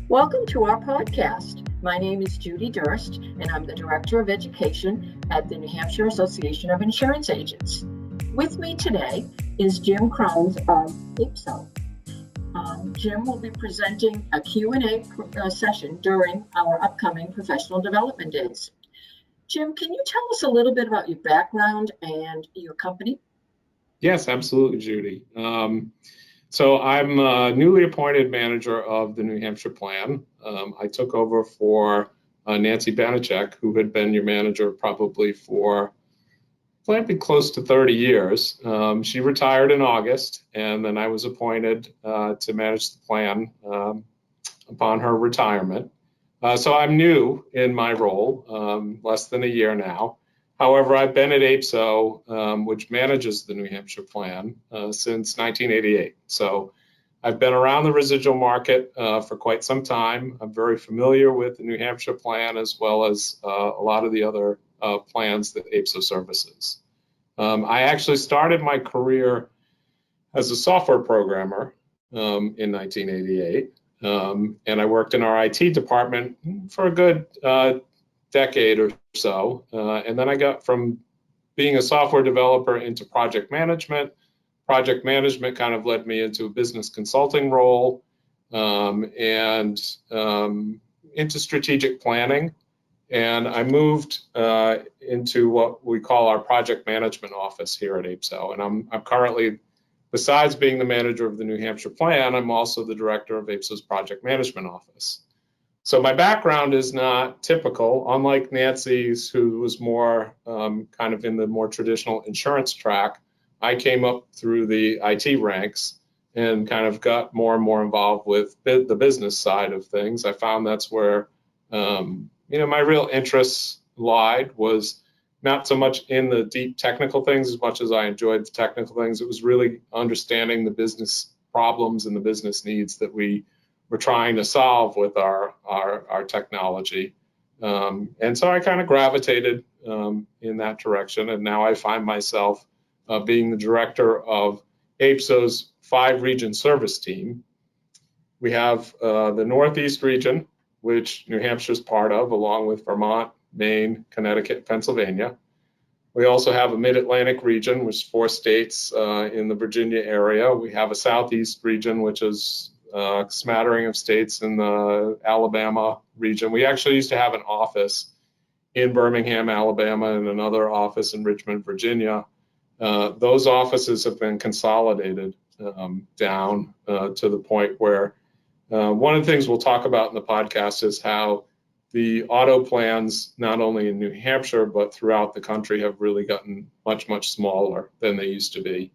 Welcome to our podcast. My name is Judy Durst, and I'm the Director of Education at the New Hampshire Association of Insurance Agents. With me today is Jim Chrones of AIPSO. Jim will be presenting a Q&A session during our upcoming professional development days. Jim, can you tell us a little bit about your background and your company? Yes, absolutely, Judy. So I'm a newly appointed manager of the New Hampshire plan. I took over for Nancy Banachek, who had been your manager probably for close to 30 years. She retired in August, and then I was appointed to manage the plan upon her retirement. So I'm new in my role, less than a year now. However, I've been at AIPSO, which manages the New Hampshire plan, since 1988. So I've been around the residual market for quite some time. I'm very familiar with the New Hampshire plan as well as a lot of the other plans that AIPSO services. I actually started my career as a software programmer in 1988, and I worked in our IT department for a good decade or so, and then I got from being a software developer into project management. Project management kind of led me into a business consulting role and into strategic planning. And I moved into what we call our project management office here at AIPSO. And I'm currently, besides being the manager of the New Hampshire plan, I'm also the director of AIPSO's project management office. So my background is not typical, unlike Nancy's, who was more kind of in the more traditional insurance track. I came up through the IT ranks and kind of got more and more involved with the business side of things. I found that's where my real interests lied, was not so much in the deep technical things as much as I enjoyed the technical things. It was really understanding the business problems and the business needs that we're trying to solve with our technology. And so I kind of gravitated in that direction. And now I find myself being the director of AIPSO's 5-region service team. We have the Northeast region, which New Hampshire is part of, along with Vermont, Maine, Connecticut, Pennsylvania. We also have a Mid-Atlantic region, which is 4 states in the Virginia area. We have a Southeast region, which is a smattering of states in the Alabama region. We actually used to have an office in Birmingham, Alabama, and another office in Richmond, Virginia. Those offices have been consolidated down to the point where one of the things we'll talk about in the podcast is how the auto plans, not only in New Hampshire, but throughout the country, have really gotten much, much smaller than they used to be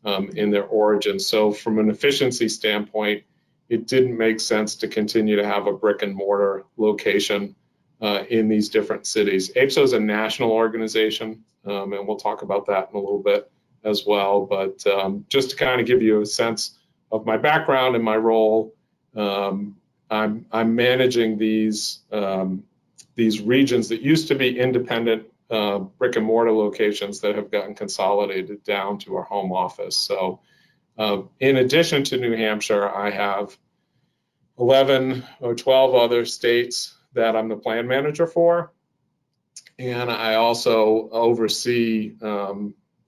in their origin. So from an efficiency standpoint, it didn't make sense to continue to have a brick and mortar location in these different cities. AIPSO is a national organization, and we'll talk about that in a little bit as well. But just to kind of give you a sense of my background and my role, I'm managing these regions that used to be independent brick and mortar locations that have gotten consolidated down to our home office. So in addition to New Hampshire, I have 11 or 12 other states that I'm the plan manager for. And I also oversee,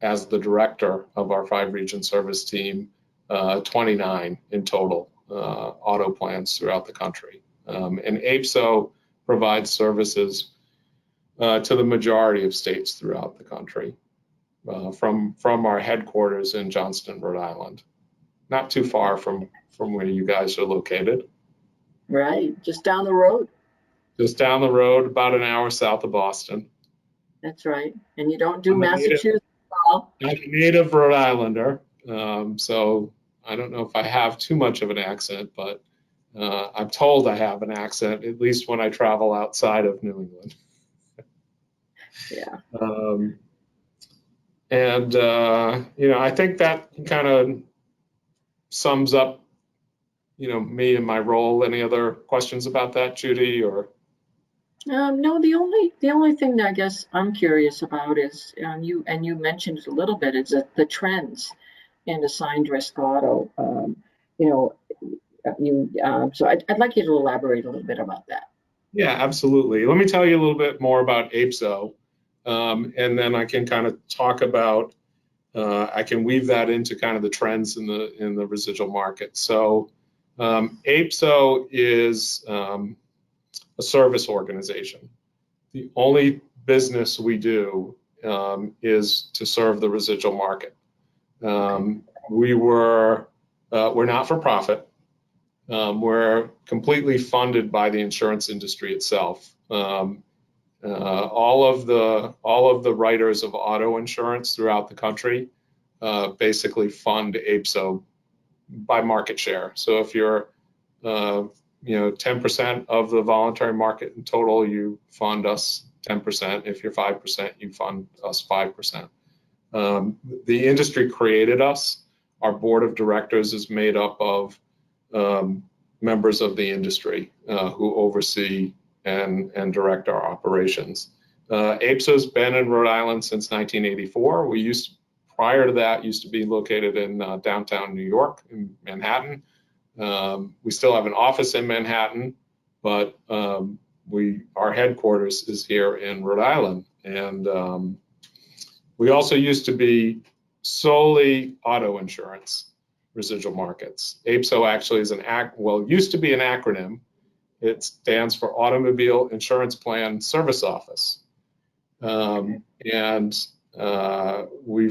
as the director of our 5-region service team, 29 in total auto plans throughout the country. And AIPSO provides services to the majority of states throughout the country from our headquarters in Johnston, Rhode Island. Not too far from where you guys are located. Right, just down the road. Just down the road, about an hour south of Boston. That's right. And you don't do Massachusetts at all? I'm a native Rhode Islander, so I don't know if I have too much of an accent, but I'm told I have an accent, at least when I travel outside of New England. Yeah. I think that kind of sums up, me and my role. Any other questions about that, Judy? Or no, the only thing that I guess I'm curious about is you mentioned it a little bit, is the trends in assigned risk auto. So I'd like you to elaborate a little bit about that. Yeah, absolutely. Let me tell you a little bit more about AIPSO, and then I can kind of talk about, I can weave that into kind of the trends in the residual market. So AIPSO is a service organization. The only business we do is to serve the residual market. We're not for profit. We're completely funded by the insurance industry itself. All of the writers of auto insurance throughout the country basically fund AIPSO by market share. So if you're 10% of the voluntary market in total, you fund us 10%. If you're 5%, you fund us 5%. The industry created us. Our board of directors is made up of members of the industry who oversee and direct our operations. AIPSO's been in Rhode Island since 1984. Prior to that, used to be located in downtown New York, in Manhattan. We still have an office in Manhattan, but our headquarters is here in Rhode Island. And we also used to be solely auto insurance residual markets. AIPSO actually is used to be an acronym. It stands for Automobile Insurance Plan Service Office. We've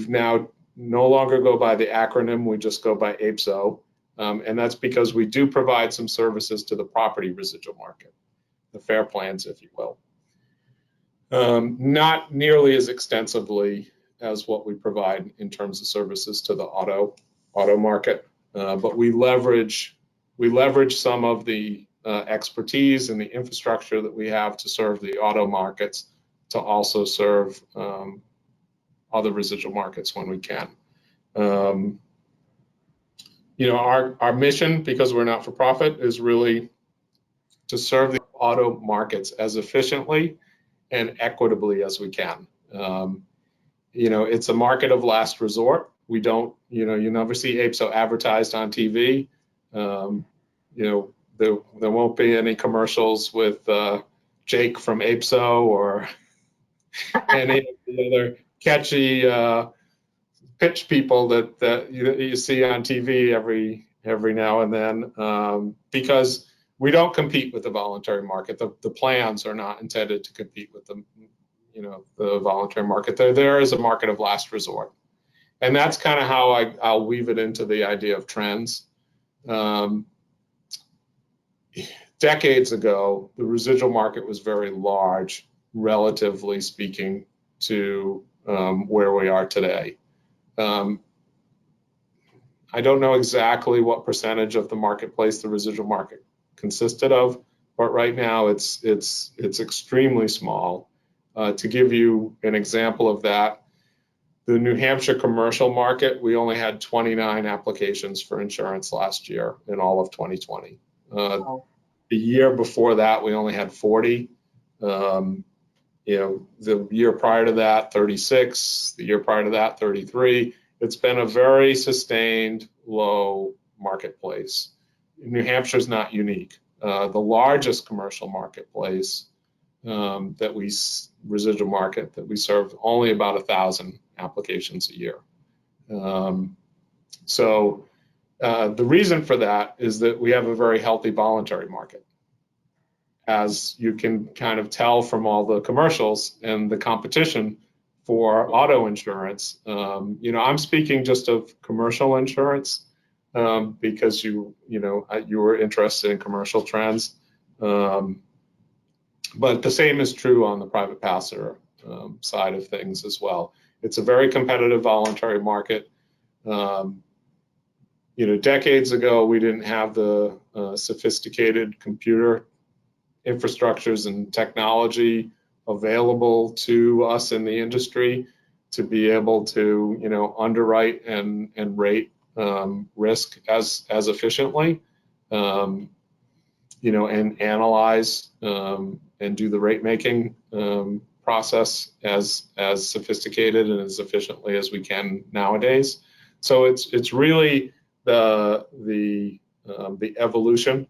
now no longer go by the acronym, we just go by AIPSO. And that's because we do provide some services to the property residual market, the fair plans, if you will. Not nearly as extensively as what we provide in terms of services to the auto market, but we leverage some of the expertise and the infrastructure that we have to serve the auto markets to also serve other residual markets when we can. Our mission, because we're not for profit, is really to serve the auto markets as efficiently and equitably as we can. It's a market of last resort. We don't, you never see AIPSO advertised on TV. There won't be any commercials with Jake from AIPSO or any of the other catchy pitch people that you see on TV every now and then, because we don't compete with the voluntary market. The plans are not intended to compete with the voluntary market. There is a market of last resort. And that's kind of how I'll weave it into the idea of trends. Decades ago, the residual market was very large, relatively speaking, to where we are today. I don't know exactly what percentage of the marketplace the residual market consisted of, but right now it's extremely small. To give you an example of that, the New Hampshire commercial market, we only had 29 applications for insurance last year in all of 2020. The year before that, we only had 40. The year prior to that, 36. The year prior to that, 33. It's been a very sustained low marketplace. New Hampshire is not unique. The largest commercial marketplace residual market that we serve, only about 1,000 applications a year. So the reason for that is that we have a very healthy voluntary market. As you can kind of tell from all the commercials and the competition for auto insurance, I'm speaking just of commercial insurance because you were interested in commercial trends. But the same is true on the private passenger side of things as well. It's a very competitive voluntary market. Decades ago, we didn't have the sophisticated computer infrastructures and technology available to us in the industry to be able to, underwrite and rate risk as efficiently, and analyze and do the rate making process as sophisticated and as efficiently as we can nowadays. So it's really the the evolution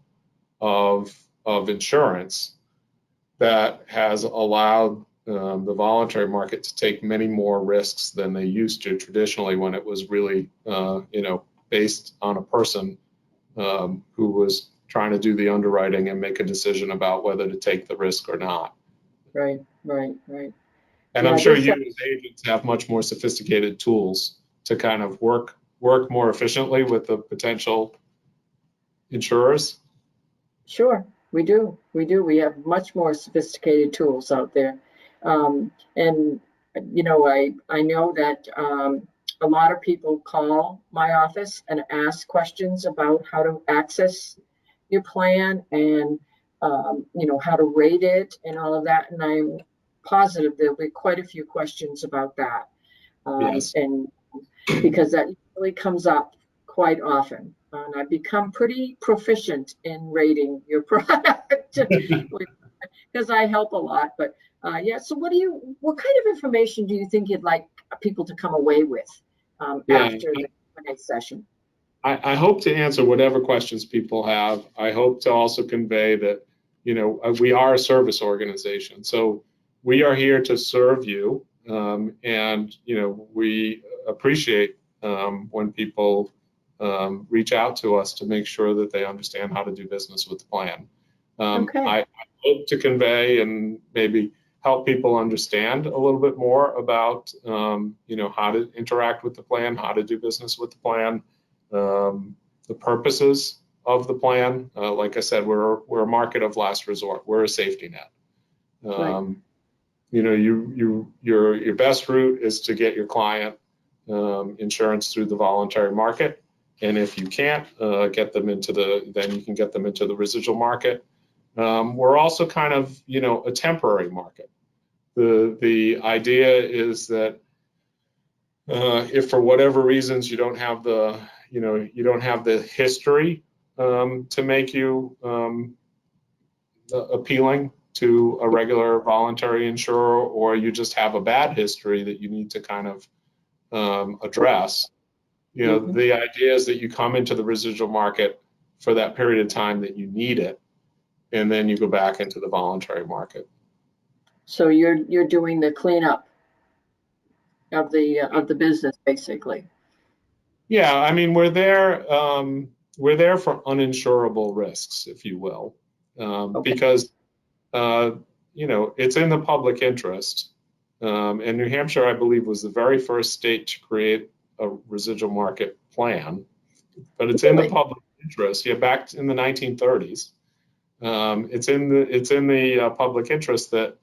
of insurance that has allowed the voluntary market to take many more risks than they used to traditionally, when it was really based on a person who was trying to do the underwriting and make a decision about whether to take the risk or not. Right. And Yeah, I'm sure you as agents have much more sophisticated tools to kind of work more efficiently with the potential insurers. Sure, we do. We have much more sophisticated tools out there. And, I know that a lot of people call my office and ask questions about how to access your plan and, how to rate it and all of that. And I'm positive there'll be quite a few questions about that. Yes. And because that really comes up quite often. And I've become pretty proficient in rating your product because I help a lot. But so what kind of information do you think you'd like people to come away with after the next session? I hope to answer whatever questions people have. I hope to also convey that, we are a service organization. So we are here to serve you. And, we appreciate when people reach out to us to make sure that they understand how to do business with the plan. Okay. I hope to convey and maybe help people understand a little bit more about, how to interact with the plan, how to do business with the plan, the purposes of the plan. Like I said, we're a market of last resort. We're a safety net. Right. Your best route is to get your client insurance through the voluntary market, and if you can't get them then you can get them into the residual market. We're also kind of a temporary market. The idea is that if for whatever reasons you don't have the history to make you appealing to a regular voluntary insurer, or you just have a bad history that you need to kind of address, the idea is that you come into the residual market for that period of time that you need it, and then you go back into the voluntary market. So you're doing the cleanup of the business, basically. Yeah, I mean, we're there for uninsurable risks, if you will, because it's in the public interest. And New Hampshire, I believe, was the very first state to create a residual market plan, but it's in the public interest. Yeah, back in the 1930s, it's in the public interest that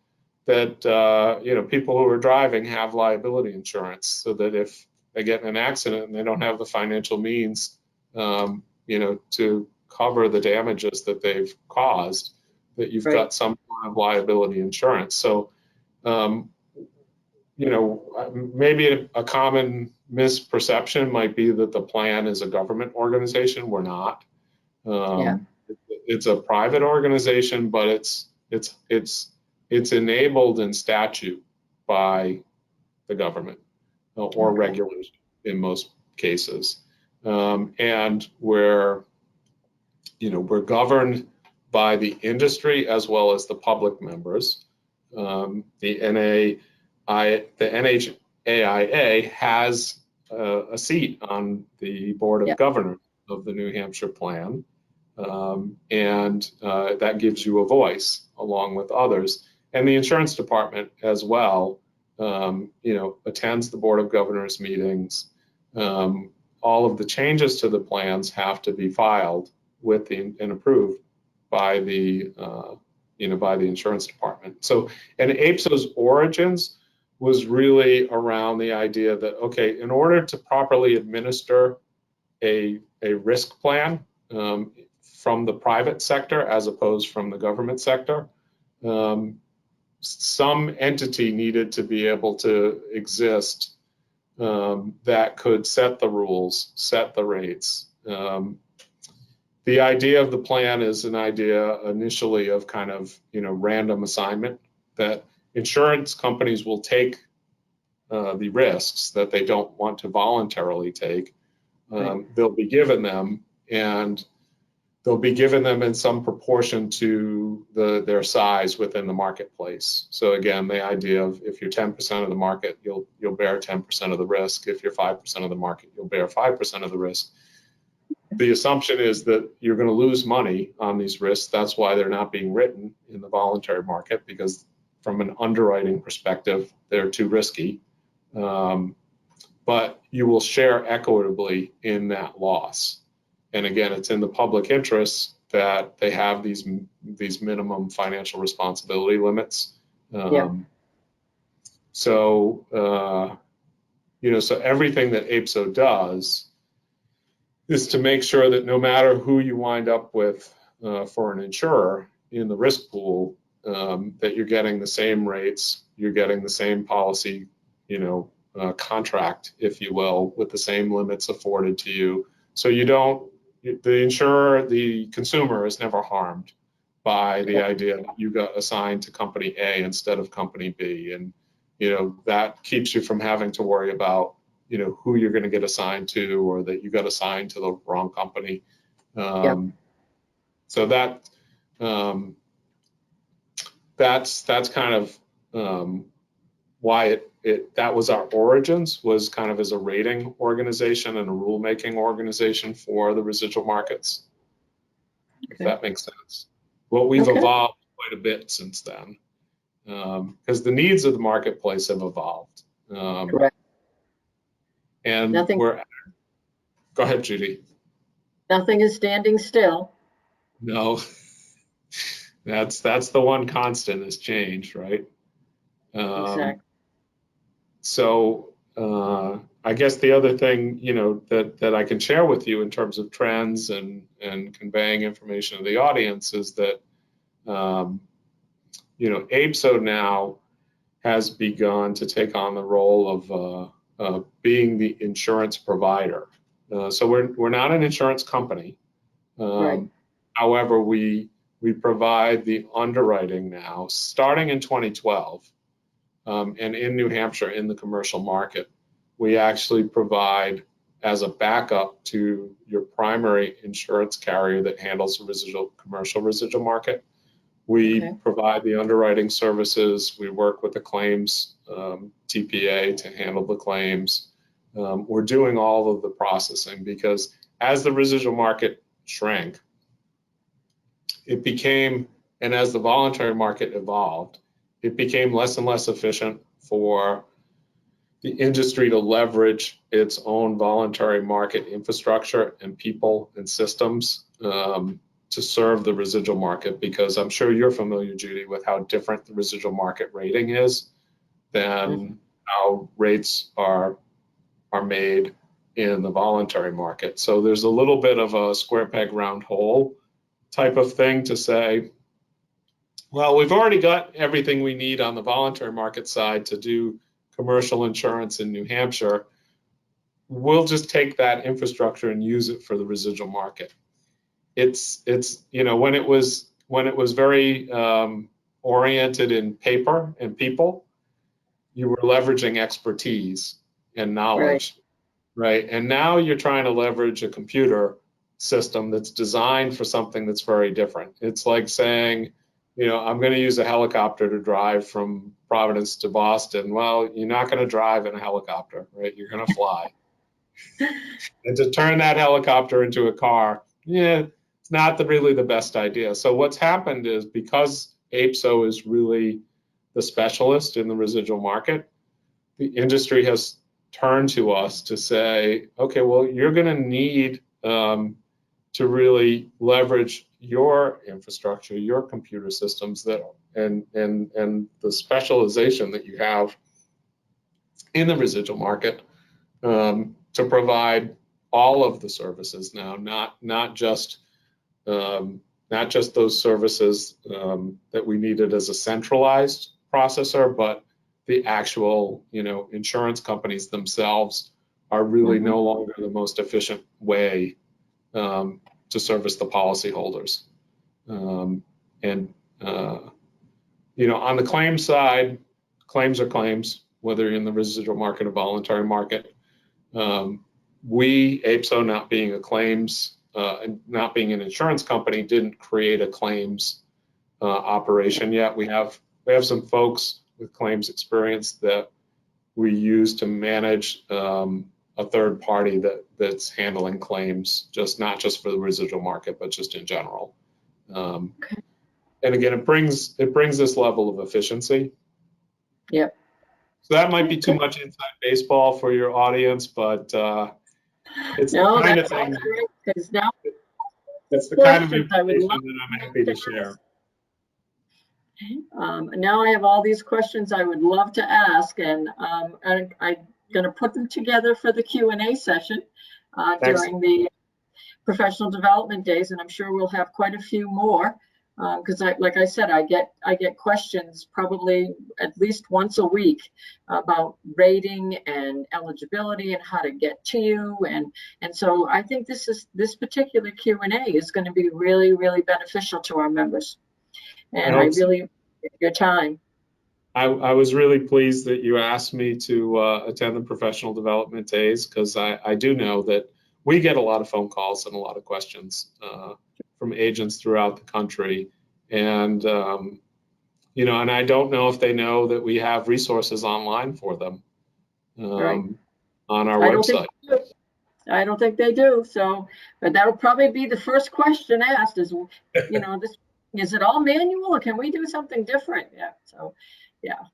people who are driving have liability insurance, so that if they get in an accident and they don't have the financial means, to cover the damages that they've caused, that you've got some kind of liability insurance. So, maybe a common misperception might be that the plan is a government organization. We're not. It's a private organization, but it's enabled in statute by the government or regulation in most cases, and we're governed by the industry as well as the public members. The NHAIA has a seat on the Board of Governors of the New Hampshire plan, and that gives you a voice along with others. And the insurance department as well, attends the Board of Governors meetings. All of the changes to the plans have to be filed with and approved by the insurance department. So, and AIPSO's origins was really around the idea that, okay, in order to properly administer a risk plan from the private sector as opposed from the government sector, some entity needed to be able to exist that could set the rules, set the rates. The idea of the plan is an idea initially of kind of, random assignment, that insurance companies will take the risks that they don't want to voluntarily take. They'll be given them, and they'll be given them in some proportion to their size within the marketplace. So again, the idea of if you're 10% of the market, you'll bear 10% of the risk. If you're 5% of the market, you'll bear 5% of the risk. The assumption is that you're going to lose money on these risks. That's why they're not being written in the voluntary market, because from an underwriting perspective, they're too risky. But you will share equitably in that loss. And again, it's in the public interest that they have these minimum financial responsibility limits. So, so everything that AIPSO does is to make sure that no matter who you wind up with for an insurer in the risk pool, that you're getting the same rates, you're getting the same policy, contract, if you will, with the same limits afforded to you. So the insurer, the consumer is never harmed by the idea that you got assigned to company A instead of company B. And, that keeps you from having to worry about, who you're going to get assigned to, or that you got assigned to the wrong company. So that's kind of why that was our origins, was kind of as a rating organization and a rulemaking organization for the residual markets, if that makes sense. Well, we've evolved quite a bit since then, because the needs of the marketplace have evolved. Correct. And go ahead, Judy. Nothing is standing still. No, that's the one constant is change, right? Exactly. So I guess the other thing, that I can share with you in terms of trends and conveying information to the audience is that, AIPSO now has begun to take on the role of being the insurance provider. So we're not an insurance company. Right. However, we provide the underwriting now, starting in 2012. And in New Hampshire, in the commercial market, we actually provide, as a backup to your primary insurance carrier that handles the commercial residual market, we provide the underwriting services. We work with the claims TPA to handle the claims. We're doing all of the processing, because as the residual market shrank, and as the voluntary market evolved, it became less and less efficient for the industry to leverage its own voluntary market infrastructure and people and systems to serve the residual market, because I'm sure you're familiar, Judy, with how different the residual market rating is than how rates are made in the voluntary market. So there's a little bit of a square peg round hole type of thing to say, well, we've already got everything we need on the voluntary market side to do commercial insurance in New Hampshire. We'll just take that infrastructure and use it for the residual market. It's when it was very oriented in paper and people, you were leveraging expertise and knowledge, right? And now you're trying to leverage a computer system that's designed for something that's very different. It's like saying, I'm going to use a helicopter to drive from Providence to Boston. Well, you're not going to drive in a helicopter, right? You're going to fly. And to turn that helicopter into a car, it's not really the best idea. So what's happened is, because AIPSO is really the specialist in the residual market, the industry has turned to us to say, okay, well, you're going to need to really leverage your infrastructure, your computer systems and the specialization that you have in the residual market to provide all of the services now, not just those services that we needed as a centralized processor, but the actual insurance companies themselves are really no longer the most efficient way to service the policyholders. On the claims side, claims are claims, whether you're in the residual market or voluntary market. We, AIPSO, not being a claims and not being an insurance company, didn't create a claims operation yet. We have some folks with claims experience that we use to manage a third party that's handling claims, not just for the residual market, but just in general. Okay. And again, it brings this level of efficiency. Yep. So that might be too much inside baseball for your audience, but it's No, the kind that's of thing. great, because now It's the kind of questions I would information love that I'm happy to share. now I have all these questions I would love to ask, and I'm going to put them together for the Q&A session during the professional development days, and I'm sure we'll have quite a few more, because like I said, I get questions probably at least once a week about rating and eligibility and how to get to you, and so I think this particular Q&A is going to be really, really beneficial to our members, and I really appreciate your time. I was really pleased that you asked me to attend the professional development days, because I do know that we get a lot of phone calls and a lot of questions from agents throughout the country. And, and I don't know if they know that we have resources online for them on our website. I don't think they do. So, but that'll probably be the first question asked is, is it all manual, or can we do something different? Yeah. So,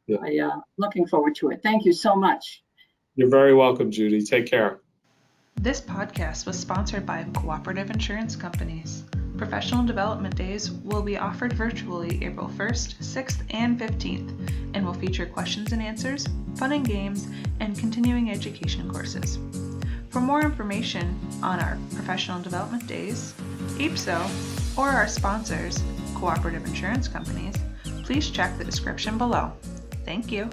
I'm looking forward to it. Thank you so much. You're very welcome, Judy. Take care. This podcast was sponsored by Cooperative Insurance Companies. Professional Development Days will be offered virtually April 1st, 6th, and 15th, and will feature questions and answers, fun and games, and continuing education courses. For more information on our Professional Development Days, AIPSO, or our sponsors, Cooperative Insurance Companies, please check the description below. Thank you.